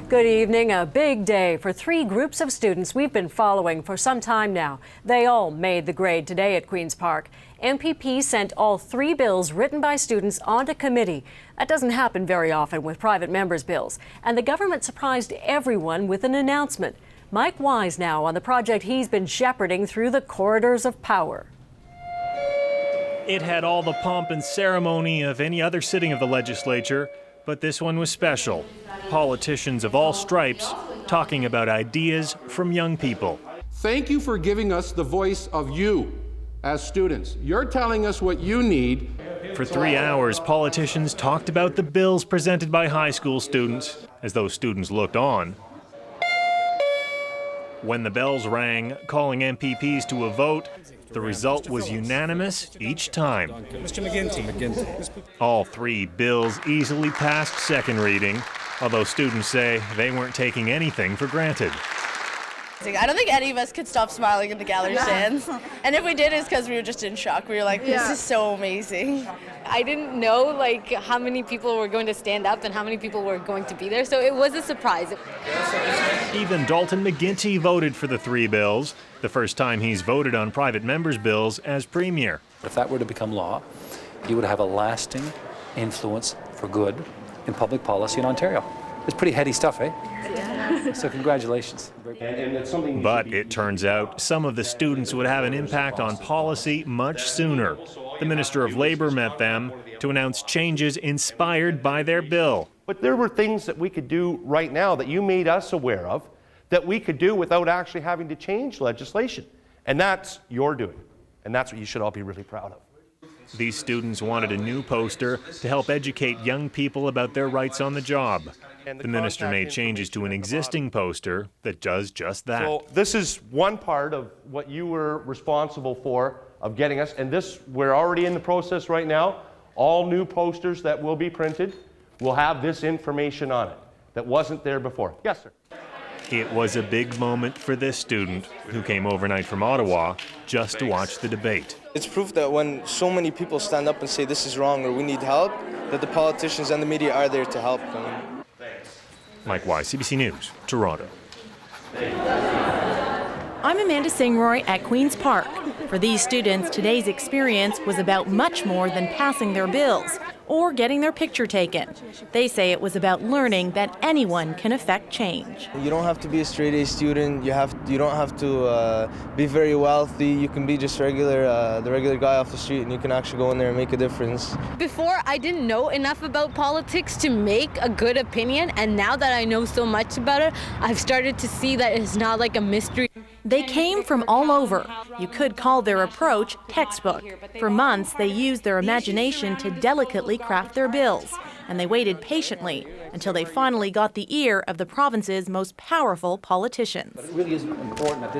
Good evening. A big day for three groups of students we've been following for some time now. They all made the grade today at Queen's Park. MPP sent all three bills written by students onto committee. That doesn't happen very often with private members' bills. And the government surprised everyone with an announcement. Mike Wise now on the project he's been shepherding through the corridors of power. It had all the pomp and ceremony of any other sitting of the legislature, but this one was special. Politicians of all stripes talking about ideas from young people. Thank you for giving us the voice of you as students. You're telling us what you need. For 3 hours, politicians talked about the bills presented by high school students, as those students looked on. When the bells rang, calling MPPs to a vote, the result was unanimous each time. Mr. McGinty. All three bills easily passed second reading, although students say they weren't taking anything for granted. I don't think any of us could stop smiling in the gallery stands. And if we did, it's because we were just in shock. We were like, this is so amazing. I didn't know how many people were going to stand up and how many people were going to be there, so it was a surprise. Even Dalton McGinty voted for the three bills, the first time he's voted on private members' bills as premier. If that were to become law, you would have a lasting influence for good in public policy in Ontario. It's pretty heady stuff, eh? Yeah. So congratulations. But it turns out some of the students would have an impact on policy much sooner. The Minister of Labour met them to announce changes inspired by their bill. But there were things that we could do right now that you made us aware of that we could do without actually having to change legislation. And that's your doing. And that's what you should all be really proud of. These students wanted a new poster to help educate young people about their rights on the job. The minister made changes to an existing poster that does just that. So this is one part of what you were responsible for of getting us, and this, we're already in the process right now. All new posters that will be printed will have this information on it that wasn't there before. Yes, sir. It was a big moment for this student who came overnight from Ottawa just to watch the debate. It's proof that when so many people stand up and say this is wrong or we need help, that the politicians and the media are there to help them. Mike Wise, CBC News, Toronto. I'm Amanda Singroy at Queen's Park. For these students, today's experience was about much more than passing their bills or getting their picture taken. They say it was about learning that anyone can affect change. You don't have to be a straight-A student. You don't have to be very wealthy. You can be just the regular guy off the street, and you can actually go in there and make a difference. Before, I didn't know enough about politics to make a good opinion, and now that I know so much about it, I've started to see that it's not like a mystery. They came from all over. You could call their approach textbook. For months, they used their imagination to delicately craft their bills, and they waited patiently until they finally got the ear of the province's most powerful politicians. But it really is important that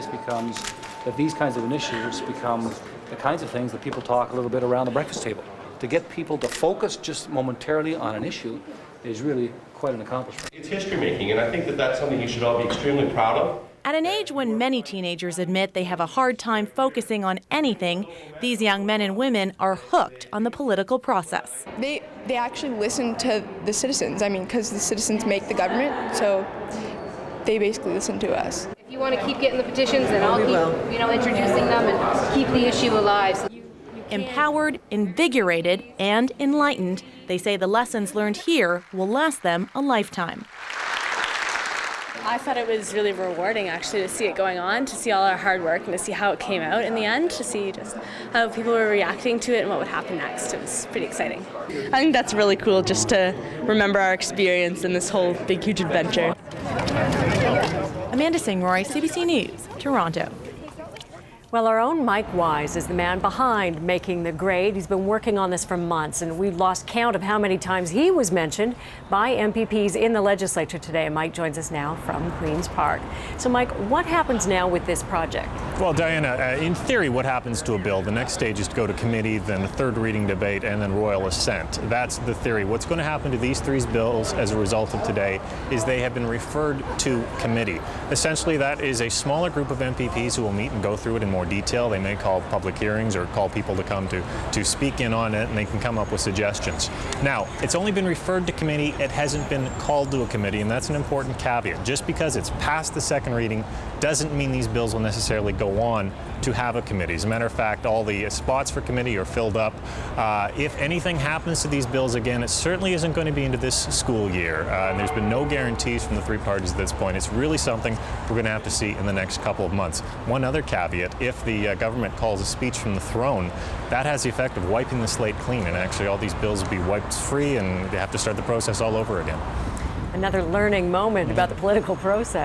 these kinds of initiatives become the kinds of things that people talk a little bit around the breakfast table. To get people to focus just momentarily on an issue is really quite an accomplishment. It's history making, and I think that that's something you should all be extremely proud of. At an age when many teenagers admit they have a hard time focusing on anything, these young men and women are hooked on the political process. They actually listen to the citizens, because the citizens make the government, so they basically listen to us. If you want to keep getting the petitions, then I'll keep introducing them and keep the issue alive. So Empowered, invigorated, and enlightened, they say the lessons learned here will last them a lifetime. I thought it was really rewarding actually to see it going on, to see all our hard work and to see how it came out in the end, to see just how people were reacting to it and what would happen next. It was pretty exciting. I think that's really cool just to remember our experience in this whole big, huge adventure. Amanda Singroy, CBC News, Toronto. Well, our own Mike Wise is the man behind making the grade. He's been working on this for months, and we've lost count of how many times he was mentioned by MPPs in the legislature today. And Mike joins us now from Queen's Park. So, Mike, what happens now with this project? Well, Diana, in theory, what happens to a bill? The next stage is to go to committee, then a third reading debate, and then royal assent. That's the theory. What's going to happen to these three bills as a result of today is they have been referred to committee. Essentially, that is a smaller group of MPPs who will meet and go through it in more detail. They may call public hearings or call people to come to speak in on it, and they can come up with suggestions. Now, it's only been referred to committee. It hasn't been called to a committee, and that's an important caveat. Just because it's past the second reading doesn't mean these bills will necessarily go on to have a committee. As a matter of fact, all the spots for committee are filled up. If anything happens to these bills again, it certainly isn't going to be into this school year. And there's been no guarantees from the three parties at this point. It's really something we're going to have to see in the next couple of months. One other caveat, if the government calls a speech from the throne, that has the effect of wiping the slate clean, and actually all these bills will be wiped free and they have to start the process all over again. Another learning moment about the political process.